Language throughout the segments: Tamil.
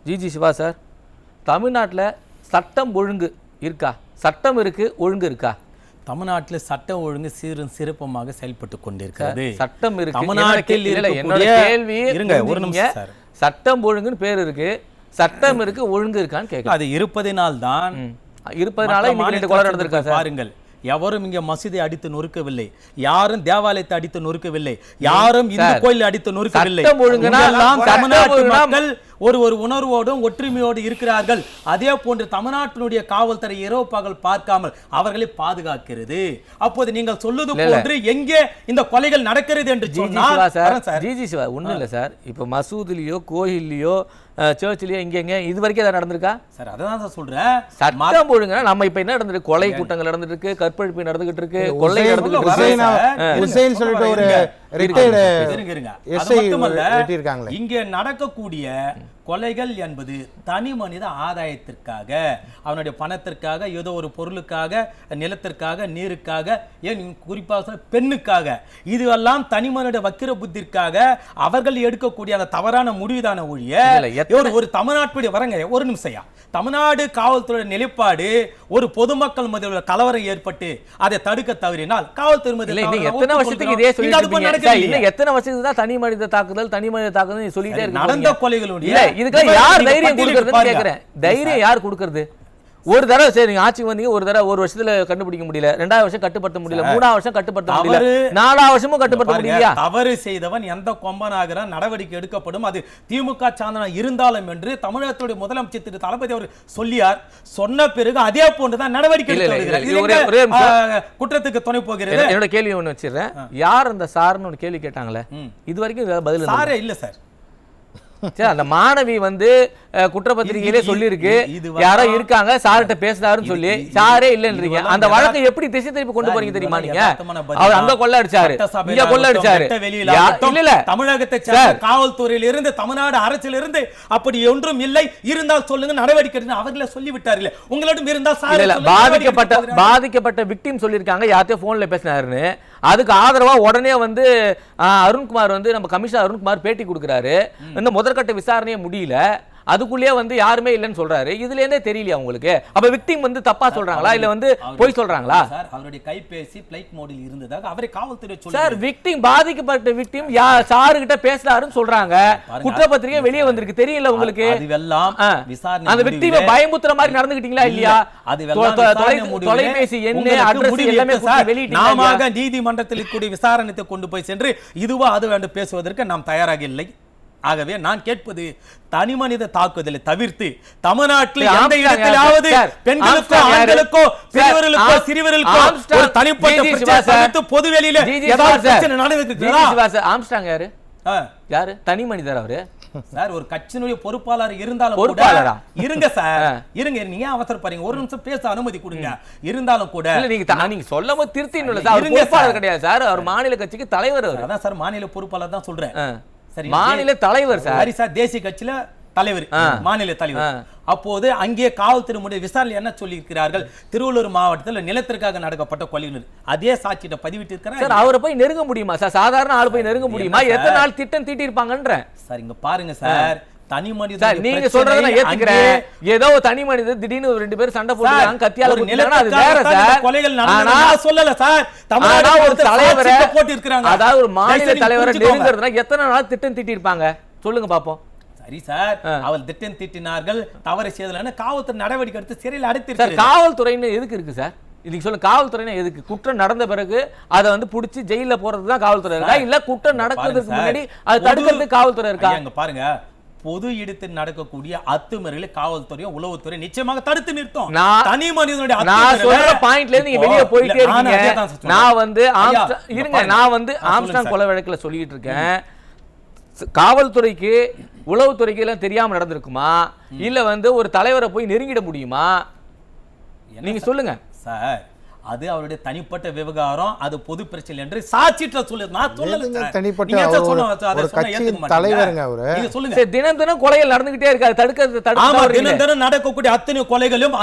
ஜிஜி சிவா சார், தமிழ்நாட்டில் சட்டம் ஒழுங்கு இருக்கா? சட்டம் இருக்கு, ஒழுங்கு இருக்கா? தமிழ்நாட்டில் சட்டம் ஒழுங்கு சீரும் சிறப்பமாக செயல்பட்டு கொண்டிருக்கிறது. சட்டம் இருக்கு. தமிழ்நாட்டில் என்னோட கேள்வி இருங்க, ஒரு நிமிஷம் சார். சட்டம் ஒழுங்குன்னு பேர் இருக்கு, சட்டம் இருக்கு, ஒழுங்கு இருக்கான்னு கேட்க. அது இருப்பதினால்தான் இருப்பதனால இன்னைக்கு கொலை நடந்திருக்கா சார்? பாருங்கள், எவரும் இங்க மசூதி அடித்து நொறுக்கவில்லை, யாரும் தேவாலயத்தை அடித்து நொறுக்கவில்லை, யாரும் இந்து கோயில் அடித்து நொறுக்கவில்லை. தமிழ்நாட்டு மக்கள் ஒரு உணர்வோடும் ஒற்றுமையோடு இருக்கிறார்கள். அதே போன்று தமிழ்நாட்டினுடைய காவல்துறை இரவு பகல் பார்க்காமல் அவர்களை பாதுகாக்கிறது. அப்போது நீங்கள் சொல்லுவது போன்று எங்கே இந்த கொலைகள் நடக்கிறது என்று சொன்னால் ஜிஜி சிவா ஒண்ணும் இல்ல சார். இப்ப மசூதிலயோ கோயில்லயோ சர்ச்சிலயோ இங்க இது வரைக்கும் ஏதாவது நடந்திருக்கா சார்? அதான் சார் சொல்றேன். சட்டம் ஒழுங்கா நம்ம இப்ப என்ன நடந்திருக்கு? கொலை கூட்டங்கள் நடந்துட்டு இருக்கு, கற்பழிப்பு நடந்துகிட்டு இருக்கு, கொள்ளை நடந்துகிட்டு இருக்கு. இங்க நடக்கக்கூடிய கொலைகள் என்பது தனி மனித ஆதாயத்திற்காக, அவனுடைய பணத்திற்காக, ஏதோ ஒரு பொருளுக்காக, நிலத்திற்காக, நீருக்காக, ஏன் குறிப்பாக பெண்ணுக்காக, இதுவெல்லாம் தனி மனித வக்கிர புத்திற்காக அவர்கள் எடுக்கக்கூடிய அந்த தவறான முடிவுதான ஒழிய ஒரு தமிழ்நாட்டுடைய வரங்க. ஒரு நிமிஷம், தமிழ்நாடு காவல்துறை நிலைப்பாடு ஒரு பொதுமக்கள் மத்தியில் கலவரம் ஏற்பட்டு அதை தடுக்க தவறினால் காவல்துறை எத்தனை வருஷத்துக்கு இதே சொல்லிட்டு எத்தனை வருஷத்துக்கு தான் தனி மனித தாக்குதல் சொல்லிட்டே இருக்கு. நடந்த கொலைகளுடைய இதுக்கு யார் தைரியம் கொடுக்கறதுன்னு கேக்குறேன். தைரியம் யார் கொடுக்கறது? ஒரு தடவை சரி ஆட்சி வந்தீங்க, ஒரு தடவை ஒரு வருஷத்துல கண்டுபிடிக்க முடியல, 2வது வருஷம் கட்டுப்படுத்த முடியல, 3வது வருஷம் கட்டுப்படுத்த முடியல, 4வது வருஷமும் கட்டுப்படுத்த முடியல. தவறு செய்தவன் எந்த கொம்பனாகிற நடவடிக்கை எடுக்கப்படும். அது திமுக சார்ந்தனா இருந்தாலும் என்று தமிழகத்துடைய முதலமைச்சர் திரு தளபதி அவர் சொல்லியார். சொன்ன பிறகு அதே போன்றுதான் நடவடிக்கை குற்றத்துக்கு துணை போகிறது. என்னோட கேள்வி ஒண்ணு வச்சிடுறேன். யார் அந்த சார்னு ஒரு கேள்வி கேட்டாங்களே, இது வரைக்கும் பதில் சாரே இல்ல சார். அந்த மாணவி வந்து குற்றப்பத்திரிகையிலே சொல்லி இருக்கு, யாரோ இருக்காங்க சார்கிட்ட பேசுறாருன்னு சொல்லி, சாரே இல்லன்றீங்க. அந்த வழக்கை எப்படி திசை திருப்பி கொண்டு போறீங்க தெரியுமா? நீங்க அவர் அங்க கொள்ள அடிச்சாரு, இங்க கொள்ள அடிச்சாரு. இல்ல தமிழகத்தை காவல்துறையில இருந்து, தமிழ்நாடு அரசியல இருந்து அப்படி ஒன்றும் இல்லை. இருந்தால் சொல்லுங்க, நடவடிக்கை அவர்களே சொல்லி விட்டார்கள். உங்களிடம் இருந்தால் பாதிக்கப்பட்ட விக்டிம் சொல்லியிருக்காங்க, யார்கிட்டயும் போன்ல பேசினாருன்னு. அதுக்கு ஆதரவா உடனே வந்து அருண்குமார் வந்து நம்ம கமிஷனர் அருண்குமார் பேட்டி கொடுக்கிறாரு. இந்த முதற்கட்ட விசாரணையே முடியல, அதுக்குள்ளேயே வந்து யாருமே இல்லைன்னு சொல்றாரு. இதுல இருந்தே தெரியலையா உங்களுக்கு? அப்ப விக்டிம் வந்து தப்பா சொல்றாங்களா இல்ல வந்து போய் சொல்றாங்களா? சார் அவருடைய கைபேசி ஃளைட் மோடில் இருந்ததாக அவரே காவல்துறை சொல்றாங்க. சார் விக்டிம், பாதிக்கப்பட்ட விக்டிம் சாரு கிட்ட பேசுறாருன்னு சொல்றாங்க. குற்றப்பத்திரிகை வெளியே வந்திருக்கு, தெரியல உங்களுக்கு? அதுவெல்லாம் விசாரணை. அந்த விக்டிமை பயமுறுத்துற மாதிரி நடந்துக்கிட்டீங்களா இல்லையா? தொலைபேசி எண்ணே அட்ரஸ் எல்லாமே வெளியிட்டீங்க. நாம நீதிமன்றத்தில் கூடிய விசாரணையை கொண்டு போய் சென்று இதுவா அது வேண்டும் பேசுவதற்கு நாம் தயாராக இல்லை. ஆகவே நான் கேட்பது, தனி மனித தாக்குதலை தவிர்த்து தமிழ்நாட்டில் எந்த இடத்திலாவது பெண்களுக்கோ ஆண்களுக்கோ பெரியவர்களுக்கோ சிறியவர்களுக்கோ ஒரு தனிப்பட்ட பிரச்சனை தவிர்த்து பொதுவெளியில ஏதாவது பிரச்சனை நடந்துருக்கு. ஆம்ஸ்டாங் யாரு? யாரு தனி மனிதர் அவரு? சார் ஒரு கட்சியினுடைய பொறுப்பாளர் இருந்தாலும் கூட இருங்க சார், இருங்க, நீங்க அவசரப்படுறீங்க, ஒரு நிமிஷம் பேச அனுமதி கொடுங்க. இருந்தாலும் கூட நீங்க சொல்லும் போது திருத்தின்னு பொறுப்பாளர் கிடையாது சார், அவர் மாநில கட்சிக்கு தலைவர். அதான் சார் மாநில பொறுப்பாளர் தான் சொல்றேன். மாநில தலைவர் சார், தேசிய கட்சியில தலைவர், மாநில தலைவர். அப்போது அங்கே காவல்துறை விசாரணை என்ன சொல்லி இருக்கிறார்கள்? திருவள்ளூர் மாவட்டத்தில் நிலத்திற்காக நடக்கப்பட்ட கொலைகள் அதே சாட்சியிட்ட பதிவிட்டு இருக்கிறார். அவரை போய் நெருங்க முடியுமா சார்? சாதாரண ஆள் போய் நெருங்க முடியுமா? எத்தனை நாள் திட்டம் தீட்டி இருப்பாங்கன்ற சார் இங்க பாருங்க சார். தனி மனித நீங்க சொல்றத நான் ஏத்துக்கிறேன். ஏதோ தனி மனித திடீர்னு ரெண்டு பேரும் சண்டை போடுறாங்க, கத்தியால குத்தினாங்க, அது வேற சார். கொலைகள் நடந்தா சொல்லல சார். தமிழ்நாடு ஒரு தலைவரை போட்டு இருக்காங்க, அதாவது ஒரு மாநில தலைவரை நெருங்கிறதுனா எத்தனை நாள் திட்டம் தீட்டி இருப்பாங்க சொல்லுங்க பாப்போம். சரி சார், அவர் திட்டம் தீட்டினார்கள், தவறு செய்தலன்னு காவல்துறை நடவடிக்கை எடுத்து சிறையில் அடைத்திருக்காங்க. காவல்துறைன்னு எதுக்கு இருக்கு சார்? இதுக்கு சொல்லுங்க, காவல்துறைனா எதுக்கு? குற்றம் நடந்த பிறகு அதை வந்து புடிச்சு ஜெயில போறதுதான் காவல்துறை இருக்கா, இல்ல குற்றம் நடக்கிறதுக்கு முன்னாடி அதை தடுக்கிறதுக்கு காவல்துறை இருக்கா? அங்க பாருங்க, பொது இடத்தில் நடக்கக்கூடிய அத்துமீறலை காவல்துறை உளவுத்துறை நிச்சயமாக தடுத்து நிறுத்தும். தனி மனிதனுடைய நான் சொல்ற பாயிண்ட்ல இருந்து நீங்க வெளியே போயிட்டே இருக்கீங்க. நான் வந்து இருங்க, நான் வந்து ஆம்ஸ்டாங் கொலை வழக்குல சொல்லிட்டு இருக்கேன். காவல்துறைக்கு உளவுத்துறைக்கு எல்லாம் தெரியாம நடந்திருக்குமா, இல்ல வந்து ஒரு தலைவரை போய் நெருங்கிட முடியுமா? நீங்க சொல்லுங்க சார். அது அவருடைய தனிப்பட்ட விவகாரம், அது பொது பிரச்சனை என்று சாட்சிட்ட சொல்லு. நான் சொல்லல தனிப்பட்ட நீங்க ஒரு சொன்ன கட்சியின் தலைவருங்க அவரு. நீங்க சொல்லுங்க. சரி, தினம் தினம் கொலைகள் நடந்துகிட்டே இருக்காது. ஆமா, தினம் தினம் நடக்கக்கூடிய அத்தனை கொலைகளும்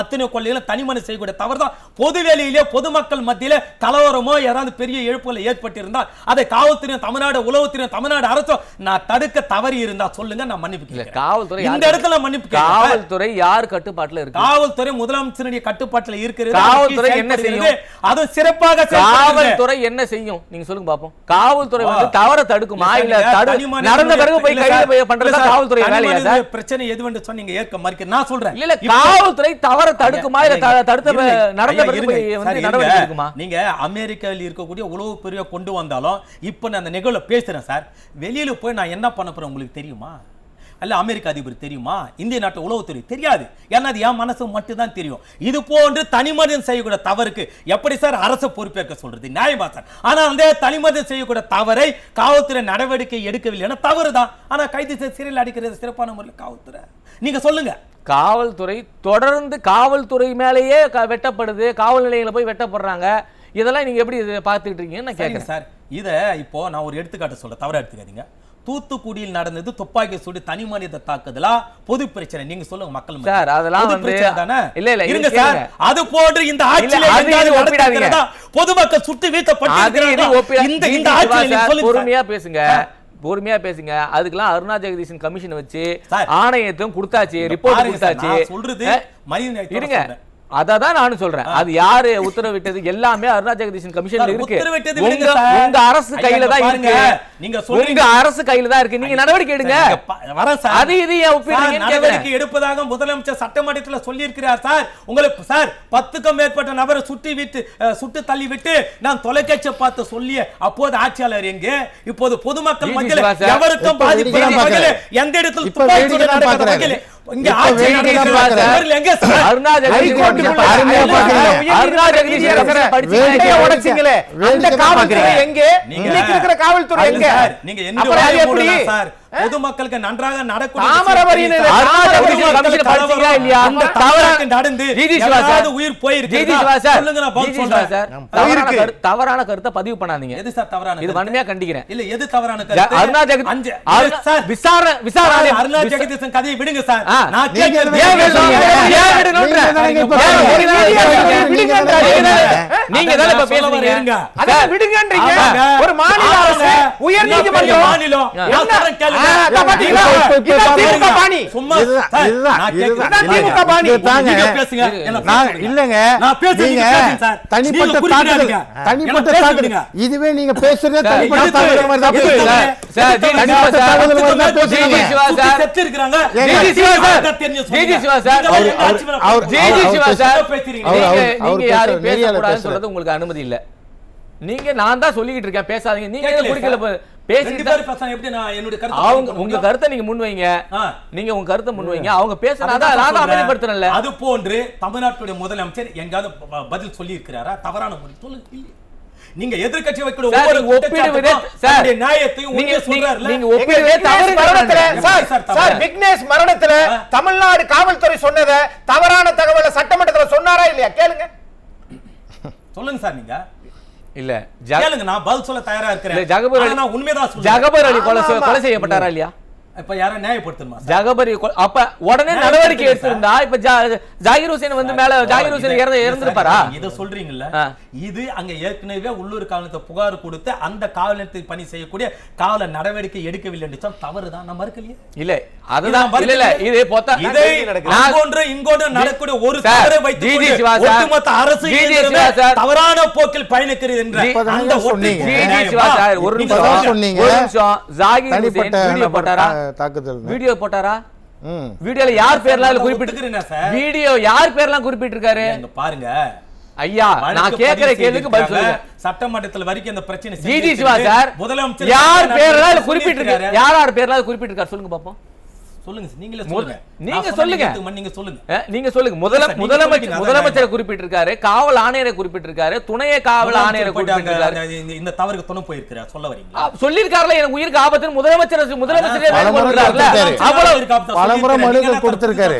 தனிமனித செய்யக்கூடிய தவறுதான். பொது வேலையிலே பொதுமக்கள் மத்தியில கலவரமோ யாராவது பெரிய எழுப்புகளை ஏற்பட்டிருந்தால் அதை காவல்துறை, தமிழ்நாடு உளவுத்துறை, தமிழ்நாடு அரசு நான் தடுக்க தவறி இருந்தா சொல்லுங்க, நான் மன்னிப்பு கேட்கிறேன். காவல்துறை இந்த இடத்துல மன்னிப்பு கேட்கிறேன். காவல்துறை யார் கட்டுப்பாட்டுல இருக்கு? காவல்துறை முதலமைச்சருடைய கட்டுப்பாட்டுல இருக்கிறது. காவல்துறை என்ன செய்யும்? அது சிறப்பாக காவல்துறை என்ன செய்யும் நீங்க சொல்லுங்க பாப்போம். காவல்துறை வந்து தவற தடுக்குமா இல்ல நடந்த பிறகு போய் கைது பண்றதா காவல்துறை வேலையா சார்? பிரச்சனை எதுவென்று சொன்னீங்க ஏற்க மறுக்க நான் சொல்றேன். இல்ல காவல்துறை தவற தடுக்குமா இல்ல தடுத்த நடந்த பிறகு போய் வந்து நடவடிக்கை எடுக்குமா? நீங்க அமெரிக்காவில் இருக்கக்கூடிய உளவு பிரிவை கொண்டு வந்தாலும் இப்ப நான் அந்த நிகழ்வுல பேசுறேன் சார். வெளியில போய் நான் என்ன பண்ண போறேன் உங்களுக்கு தெரியுமா? அல்ல அமெரிக்க அதிபர் தெரியுமா? இந்திய நாட்டு உளவுத்துறை தெரியாது. ஏன்னா அது என் மனசு மட்டும் தான் தெரியும். இது போன்று தனிமனிதன் செய்யக்கூடிய தவறுக்கு எப்படி சார் அரசு பொறுப்பேற்க சொல்றது? நியாயமா சார்? ஆனா அந்த தனிமனிதன் செய்யக்கூடிய தவறை காவல்துறை நடவடிக்கை எடுக்கவில்லை, தவறுதான். ஆனா கைது செய்து சிறையில் அடைக்கிறது சிறப்பான முறையில் காவல்துறை. நீங்க சொல்லுங்க. காவல்துறை தொடர்ந்து காவல்துறை மேலேயே வெட்டப்படுது, காவல் நிலையங்களை போய் வெட்டப்படுறாங்க. இதெல்லாம் நீங்க எப்படி பார்த்துட்டு இருக்கீங்கன்னு நான் கேட்கிறேன் சார். இதை இப்போ நான் ஒரு எடுத்துக்காட்டு சொல்றேன், தவறா எடுத்துக்காதீங்க. தூத்துக்குடியில் நடந்தது துப்பாக்கி சூடு தனி மனித தாக்குதலா பொது பிரச்சனை? நீங்க சொல்லுங்க மக்கள் சார். அதெல்லாம் தானே. இல்ல இருங்க சார். அது போன்று இந்த ஆட்சியில பொதுமக்கள் சுட்டு வீழ்த்தப்பட்டிருக்கிறார்கள். இந்த ஆட்சியில பொறுமையா பேசுங்க, பொறுமையா பேசுங்க. அதுக்கெல்லாம் அருணா ஜெகதீசன் கமிஷன் வச்சு ஆணையத்தையும் கொடுத்தாச்சு, ரிப்போர்ட் கொடுத்தாச்சு. சொல்றது இருங்க, அதான் நானும் சொல்றேன். அது யாரு உத்தரவிட்டது? எல்லாமே அருணா ஜெகதீசன் கமிஷன்ல இருக்கு. உங்க அரசு கையில தான் இருக்கு. நீங்க சொல்றீங்க உங்க அரசு கையில தான் இருக்கு. நீங்க நடவடிக்கை எடுங்க. அது இது நடவடிக்கை எடுப்பதாக முதலமைச்சர் சட்டமன்றத்தில் சொல்லி இருக்கிறார் சார். உங்களுக்கு சார் 10க்கும் மேற்பட்ட நபரை சுட்டு தள்ளி விட்டு நான் தொலைக்காட்சியை பார்த்து சொல்லி அப்போது ஆட்சியாளர் எங்கே? இப்போது பொதுமக்கள் மத்தியில் எவருக்கும் பாதிப்பு எந்த இடத்தில் துப்பாக்கி நடக்காத வகையில் இங்க ஆட்சி நடக்கிறது எங்க சார்? அருணா ஜெகதீசன் உடைச்சிங்களே அந்த காவல்துறை எங்கே? இன்னைக்கு இருக்கிற காவல்துறை எங்கே? நீங்க என்ன சார்? பொதுமக்களுக்கு நன்றாக உயிர் போயிருக்கு. தவறான கருத்தை பதிவு பண்ணாதீங்க. எது சார் தவறான? இது வன்மையா கண்டிக்கிறேன். இல்ல எது தவறான கருத்து? அருணா ஜெகதீசன் கதையை விடுங்க சார். நீங்க தான் இப்ப பேசுறீங்க. விடுங்கன்றீங்க. ஒரு மாநில அரசு உயர் நீதிமன்றம் இதுவே நீங்க பேசுறது தனிப்பட்ட உங்களுக்கு அனுமதி இல்ல. நீங்க நான் தான் சொல்லிக்கிட்டு இருக்கேன் பேசாதீங்க. நீங்க குடிக்கல உங்க கருத்தை நீங்க முன்வைங்க. நீங்க உங்க கருத்தை முன்வைங்க. அவங்க பேசுறாதான் அமைதிப்படுத்தல. அது போன்று தமிழ்நாட்டுடைய முதலமைச்சர் எங்காவது பதில் சொல்லி இருக்கிறாரா? தவறான முறை சொல்லுங்க. நீங்க எதிர்க்கட்சி வைக்கிற ஒவ்வொரு ஒப்பீடு சார் நியாயத்தையும் நீங்க சொல்றாருல. நீங்க ஒப்பீடு தவறு சார் விக்னேஷ் மரணத்துல தமிழ்நாடு காவல்துறை சொன்னத தவறான தகவலை சட்டமன்றத்துல சொன்னாரா இல்லையா? கேளுங்க. சொல்லுங்க சார். நீங்க இல்ல கேளுங்க, நான் பதில் சொல்ல தயாரா இருக்கிறேன். நான் உண்மைதான் சொல்றேன். ஜகபர் அலி கொலை செய்யப்பட்டாரா இல்லையா? இப்ப யார நியாயப்படுத்தணுமா? ஜகபரி அப்ப உடனே நடவடிக்கை எடுத்திருந்தா இப்ப ஜாகிர் ஹுசைன் வந்து மேல ஜாகிர் ஹுசைன் இறந்திருப்பாரா? இத சொல்றீங்கல்ல, இது அங்க ஏற்கனவே உள்ளூர் காவலத்தை புகார் கொடுத்து அந்த காவல் நிலையத்தில் பணி செய்யக்கூடிய காவலர் நடவடிக்கை எடுக்கவில்லை என்று சொன்னா தவறுதான். நான் மறுக்கலையே. இல்ல அதுதான் இல்ல இது போத்தா இதை இங்கோன்று நடக்கூடிய ஒரு தவறை வைத்து ஒட்டுமொத்த அரசு தவறான போக்கில் பயணிக்கிறது என்ற அந்த ஒரு நிமிஷம் ஜாகிர் ஹுசைன் வீடியோ போட்டாரா? வீடியோ போட்டாரா? வீடியோல யார் பேர்லாம் குறிப்பிட்டிருக்கீங்க சார்? வீடியோ யார் பேர்லாம் குறிப்பிட்டிருக்காரு பாருங்க ஐயா. நான் கேக்குற கேள்விக்கு பதில் சொல்லுங்க. சட்டமன்றத்தில் வரைக்கும் அந்த பிரச்சனை ஜிஜி சிவா சார் முதலமைச்சர் யார் பேர்லாம் குறிப்பிட்டிருக்காரு? யார் பேர்லாம் குறிப்பிட்டிருக்காரு சொல்லுங்க பாப்போம். சொல்லுங்க நீங்களே சொல்லுங்க. நீங்க சொல்லுங்க. நீங்க சொல்லுங்க. நீங்க சொல்லுங்க. முதலமைச்சரை குறிப்பிட்டிருக்காரு, காவல் ஆணையரை குறிப்பிட்டிருக்காரு, துணை காவல் ஆணையரை குறிப்பிட்டிருக்காரு. இந்த தவறுக்கு துணை போயிருக்கிறார் சொல்ல வரீங்களா? சொல்லிருக்காருல எனக்கு உயிருக்கு ஆபத்து முதலமைச்சரே பலமுறை மனுக்கள் கொடுத்திருக்காரு.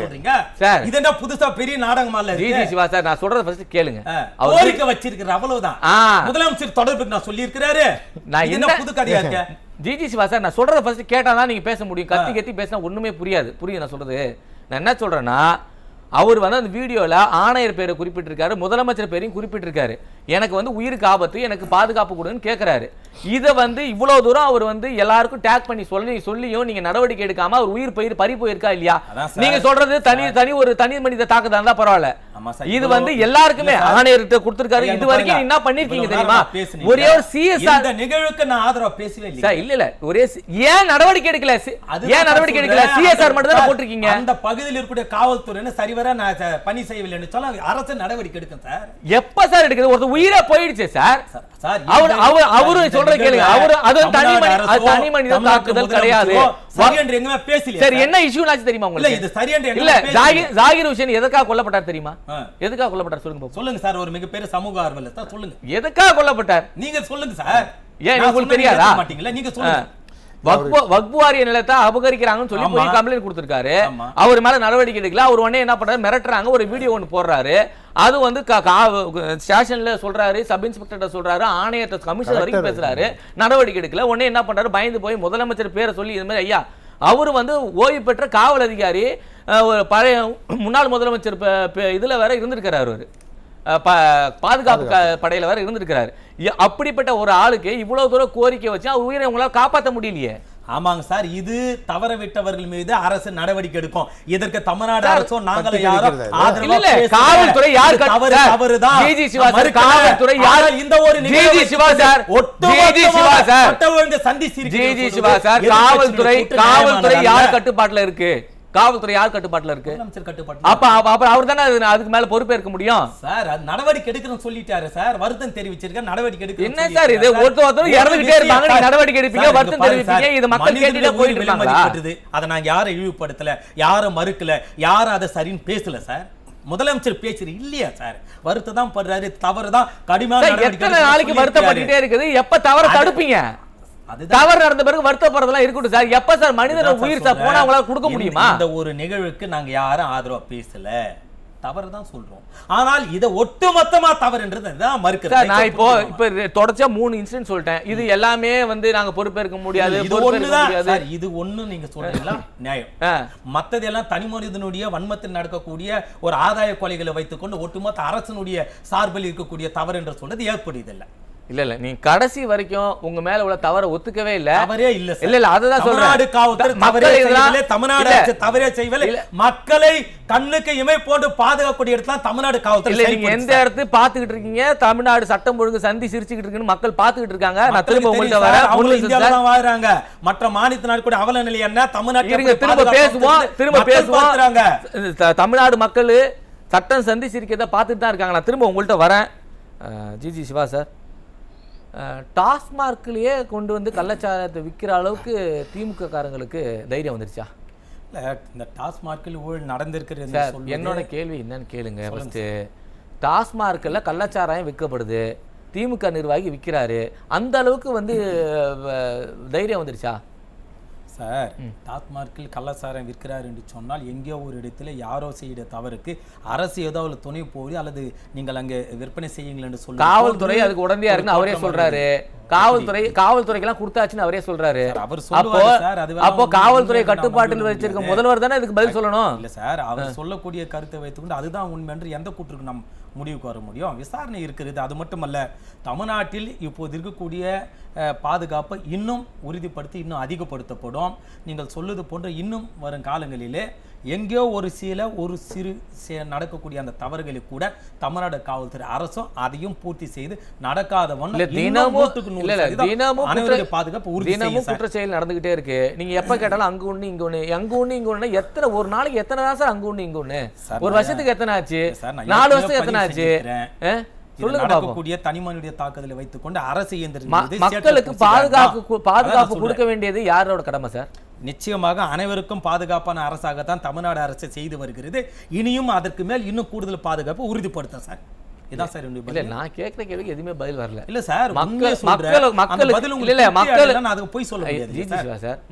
சார் இது என்ன புதுசா பெரிய நாடகமா இல்ல? ஜிஜி சிவா சார் நான் சொல்றத ஃபர்ஸ்ட் கேளுங்க. கோரிக்கை வச்சிருக்கிற அவ்வளவுதான். முதலமைச்சர் தொடர்புக்கு நான் சொல்லி இருக்கிறாரு. நான் என்ன புது கதையா இருக்க? ஜிஜி சிவா சார் நான் சொல்றத ஃபர்ஸ்ட் கேட்டாதான் நீங்க பேச முடியும். கத்தி கத்தி பேசினா ஒண்ணுமே புரியாது. புரியுது நான் சொல்றது? நான் என்ன சொல்றேன்னா அவர் வந்து அந்த வீடியோல ஆணையர் பேரை குறிப்பிட்டிருக்காரு, முதலமைச்சர் பேரையும் குறிப்பிட்டிருக்காரு. எனக்கு வந்து உயிருக்கு ஆபத்து, எனக்கு பாதுகாப்பு கொடுன்னு கேட்கிறாரு. இதை வந்து இவ்வளவு தூரம் அவர் வந்து எல்லாருக்கும் டேக் பண்ணி சொல்லியும் நீங்க நடவடிக்கை எடுக்காம அவர் உயிர் பறி போயிருக்கா இல்லையா? நீங்க சொல்றது தனி ஒரு தனி மனித தாக்குதல் தான் பரவாயில்ல. இது வந்து எல்லாருக்குமே ஆணையர்கிட்ட கொடுத்திருக்காரு. இது வரைக்கும் என்ன பண்ணிருக்கீங்க தெரியுமா? ஒரே ஒரு சிஎஸ்ஆர் நிகழ்வுக்கு நான் ஆதரவா பேசவே இல்லை. இல்ல ஒரே ஏன் நடவடிக்கை எடுக்கல? ஏன் நடவடிக்கை எடுக்கல? சிஎஸ்ஆர் மட்டும் தான் போட்டிருக்கீங்க. அந்த பகுதியில் இருக்கக்கூடிய காவல்துறை சரிவர நான் பணி செய்யவில்லைன்னு சொல்ல அரசு நடவடிக்கை எடுக்கும் சார். எப்ப சார் எடுக்குது? ஒரு உயிரை போயிடுச்சு சார். அவரு சொல்ற கேளுங்க. அவரு அது தனி மனித தாக்குதல் கிடையாது. சரி என்ன இஷ்யூனாச்சு தெரியுமா உங்களுக்கு? இல்ல ஜாகிர் ஹுசைன் எதுக்காக கொல்லப்பட்டார் தெரியுமா? எதுக்காக கொல்லப்பட்டார் சொல்லுங்க. சொல்லுங்க சார். ஒரு மிகப்பெரிய சமூக ஆர்வலர் சார். சொல்லுங்க எதுக்காக கொல்லப்பட்டார் நீங்க சொல்லுங்க சார். ஏன் உங்களுக்கு தெரியாதா? மாட்டீங்களா? நீங்க சொல்லுங்க. வக்பு வாரிய நிலத்தை அபகரிக்கிறாங்கன்னு சொல்லி போய் கம்ப்ளைண்ட் கொடுத்திருக்காரு. அவர் மேல நடவடிக்கை எடுக்கல. அவர் உடனே என்ன பண்றாரு? மிரட்டுறாங்க. ஒரு வீடியோ ஒன்று போடுறாரு. அது வந்து ஸ்டேஷன்ல சொல்றாரு, சப் இன்ஸ்பெக்டர் சொல்றாரு, ஆணையர் கமிஷனர் வரைக்கும் பேசுறாரு. நடவடிக்கை எடுக்கல. உடனே என்ன பண்றாரு? பயந்து போய் முதலமைச்சர் பேரை சொல்லி இது மாதிரி ஐயா அவரு வந்து ஓய்வு பெற்ற காவல் அதிகாரி, ஒரு பழைய முன்னாள் முதலமைச்சர் இதுல வேற இருந்திருக்கிறாரு. அவரு பாதுகாப்பு படையில வேற இருந்திருக்கிறாரு. அப்படிப்பட்ட ஒரு ஆளுக்கு இவ்வளவு தூரம் கோரிக்கை வச்சு அவர் உயிரை உங்களால காப்பாற்ற முடியலையே. ஆமாங்க சார். இது தவற விட்டவர்கள் மீது அரசு நடவடிக்கை எடுக்கும். இதற்கு தமிழ்நாடு அரசும் நாங்களும் யாரும் இல்ல. காவல்துறை யார் தவறுதான். ஜிஜி சிவா சார் காவல்துறை யார்? இந்த ஒரு G G Siva sir G G Siva sir சட்டஒழுங்கு சந்திச்சு ஜிஜி சிவா சார் காவல்துறை யார் கட்டுப்பாட்டுல இருக்கு? காவல்துறை யார் கட்டுப்பாட்டுல இருக்கு? அப்ப அவர் தானே அதுக்கு மேல பொறுப்பேற்க முடியும் சார். நடவடிக்கை எடுக்கணும்னு சொல்லிட்டாரு சார். வருத்தம் தெரிவிச்சிருக்க. நடவடிக்கை எடுக்க என்ன சார் இது? ஒருத்தர் இறந்துகிட்டே இருப்பாங்க, நீங்க நடவடிக்கை எடுப்பீங்க, வருத்தம் தெரிவிப்பீங்க. இது மக்கள் கேட்டுட்டே போயிட்டு இருக்காங்களா? அதை நாங்க யாரை இழிவுபடுத்தல, யாரை மறுக்கல, யாரும் அதை சரின்னு பேசல சார். முதலமைச்சர் பேசுறது இல்லையா சார்? வருத்தம் தான் பண்றாரு. தவறுதான். கடுமையான நடவடிக்கை. எத்தனை நாளைக்கு வருத்தப்பட்டுட்டே இருக்குது? எப்ப தவற தடுப்பீங்க? தவறு நடந்த பிறகு வருத்தப்படுறதெல்லாம் இருக்கட்டும் சார். எப்ப சார் மனிதன் உயிர் சார் போனா அவங்களால கொடுக்க முடியுமா? இந்த ஒரு நிகழ்வுக்கு நாங்க யாரும் ஆதரவா பேசல, தவறுதான் சொல்றோம். ஆனால் இதை ஒட்டுமொத்தமா தவறுன்றது மறுக்கிறேன். நான் இப்ப தொடர்ச்சியா 3 இன்சிடென்ட் சொல்லிட்டேன். இது எல்லாமே வந்து நாங்க பொறுப்பேற்க முடியாது. இது ஒண்ணு நீங்க சொல்றீங்களா நியாயம். மத்ததெல்லாம் தனி மனிதனுடைய வன்மத்தில் நடக்கக்கூடிய ஒரு ஆதாய கொலைகளை வைத்துக்கொண்டு ஒட்டுமொத்த அரசனுடைய சார்பில் இருக்கக்கூடிய தவறு என்று சொல்றது ஏற்படுதில்லை. இல்ல நீ கடைசி வரைக்கும் உங்க மேல உள்ள தவற ஒத்துக்கவே இல்ல. தவறே இல்ல. இல்ல அதுதான் சொல்றேன். தமிழ்நாடு தவறே செய்யவில்லை. மக்களை கண்ணுக்கு இமை போட்டு பாதுகாக்கக்கூடிய இடத்துல தமிழ்நாடு காவல்துறை இல்ல. நீங்க எந்த இடத்து பாத்துக்கிட்டு இருக்கீங்க? தமிழ்நாடு சட்டம் ஒழுங்கு சந்தி சிரிச்சுக்கிட்டு இருக்குன்னு மக்கள் பாத்துக்கிட்டு இருக்காங்க. நான் திரும்ப உங்கள்ட்ட வரேன். வாழ்றாங்க. மற்ற மாநிலத்தினால கூட அவல நிலை என்ன? தமிழ்நாட்டுல திரும்ப பேசுவோம். தமிழ்நாடு மக்கள் சட்டம் சந்தி சிரிக்கிறத பாத்துட்டு தான் இருக்காங்க. நான் திரும்ப உங்கள்ட்ட வரேன். ஜிஜி சிவா சார், டாஸ்மார்க்லயே கொண்டு வந்து கள்ளச்சாராயத்தை விற்கிற அளவுக்கு திமுக காரங்களுக்கு தைரியம் வந்துருச்சா? இந்த டாஸ்மார்க்கில் ஊழல் நடந்திருக்கிறது. என்னோட கேள்வி என்னன்னு கேளுங்க. ஃபர்ஸ்ட் டாஸ்மார்க்கில் கள்ளச்சாராயம் விற்கப்படுது, திமுக நிர்வாகி விற்கிறாரு, அந்த அளவுக்கு வந்து தைரியம் வந்துருச்சா சார்? டாஸ்மார்க்கில் கள்ளச்சாராயம் விற்கிறார் என்று சொன்னால் எங்கேயோ ஒரு இடத்துல யாரோ செய்த தவறுக்கு அரசு ஏதாவது துணை போய் அல்லது நீங்கள் அங்கே விற்பனை செய்யுங்கள் என்று சொல்லி காவல்துறை அதுக்கு உடனடியா இருக்குன்னு அவரே சொல்றாரு. காவல்துறைக்கெல்லாம் கொடுத்தாச்சுன்னு அவரே சொல்றாரு. அப்போ காவல்துறை கட்டுப்பாட்டில் வச்சிருக்க முதல்வர் தானே இதுக்கு பதில் சொல்லணும். இல்ல சார், அவர் சொல்லக்கூடிய கருத்தை வைத்துக்கொண்டு அதுதான் உண்மை என்று எந்த கூற்றுக்கு நம் முடிவுக்கு வர முடியும்? விசாரணை இருக்கிறது. அது மட்டுமல்ல, தமிழ்நாட்டில் இப்போது இருக்கக்கூடிய பாதுகாப்பை இன்னும் உறுதிப்படுத்தி இன்னும் அதிகப்படுத்தப்படும். நீங்கள் சொல்லுவது போன்ற இன்னும் வரும் காலங்களிலே எங்கேயோ ஒரு சிறு நடக்கக்கூடிய அந்த தவறுகளை கூட தமிழ்நாடு காவல்துறை அரசும் அதையும் பூர்த்தி செய்து நடக்காத குற்றச்செயல் நடந்துகிட்டே இருக்கு. நீங்க எப்ப கேட்டாலும் அங்க ஒண்ணு இங்க ஒண்ணு, அங்க ஒண்ணு இங்க ஒண்ணு. எத்தனை ஒரு நாளைக்கு எத்தனை தான் சார் அங்க ஒண்ணு இங்க ஒண்ணு? ஒரு வருஷத்துக்கு எத்தனை ஆச்சு? 4 வருஷத்துக்கு எத்தனை ஆச்சு? நடக்கக்கூடிய தனிமனித தாக்குதலை வைத்துக் கொண்டு அரசு மக்களுக்கு பாதுகாப்பு கொடுக்க வேண்டியது யாரோட கடமை சார்? நிச்சயமாக அனைவருக்கும் பாதுகாப்பான அரசாகத்தான் தமிழ்நாடு அரசு செய்து வருகிறது. இனியும் அதற்கு மேல் இன்னும் கூடுதல் பாதுகாப்பு உறுதிப்படுத்தும் சார். இதான் சார் என்னுடைய இல்ல பதில். நான் கேக்குற கேள்விக்கு எதுவுமே பதில் வரல. இல்ல சார்,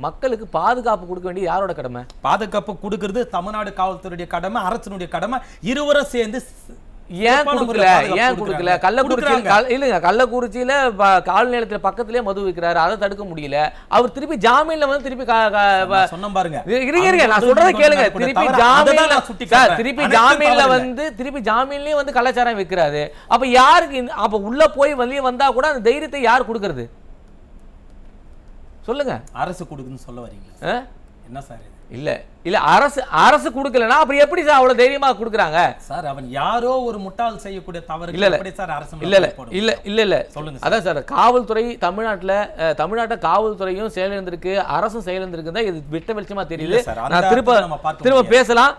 மக்களுக்கு பாதுகாப்பு கொடுக்க வேண்டியது யாரோட கடமை? பாதுகாப்பு கொடுக்கிறது தமிழ்நாடு காவல்துறையுடைய கடமை, அரசினுடைய கடமை. இருவரும் சேர்ந்து ஏன் கொடுக்கல? கள்ளக்குறிச்சியில காவல் நிலையத்துல பக்கத்திலே மது விற்கிறாரு, அதை தடுக்க முடியல. அவர் திருப்பி ஜாமீன்ல வந்து திருப்பி சொன்ன பாருங்க, நான் சொல்றதை கேளுங்க. திருப்பி ஜாமீன்லயே வந்து கலாச்சாரம் வைக்கிறாரு. அப்ப யாருக்கு அப்ப உள்ள போய் வெளியே வந்தா கூட அந்த தைரியத்தை யார் கொடுக்கறது சொல்லுங்க? அரசு கொடுக்குன்னு சொல்ல வரீங்களா? என்ன சார் இது? இல்ல அரசு கொடுக்கலனா அப்புறம் எப்படி சார் அவ்வளவு தைரியமா கொடுக்கறாங்க சார்? அவன் யாரோ ஒரு முட்டாள் செய்யக்கூடிய தவறு எப்படி சார் அரசு? இல்ல சொல்லுங்க. அதான் சார், காவல்துறை தமிழ்நாட்டுல காவல்துறையும் செயலிழந்திருக்கு, அரசும் செயலிழந்திருக்கு தான் இது விட்ட வெளிச்சமா தெரியுது. நான் திரும்ப பேசலாம்.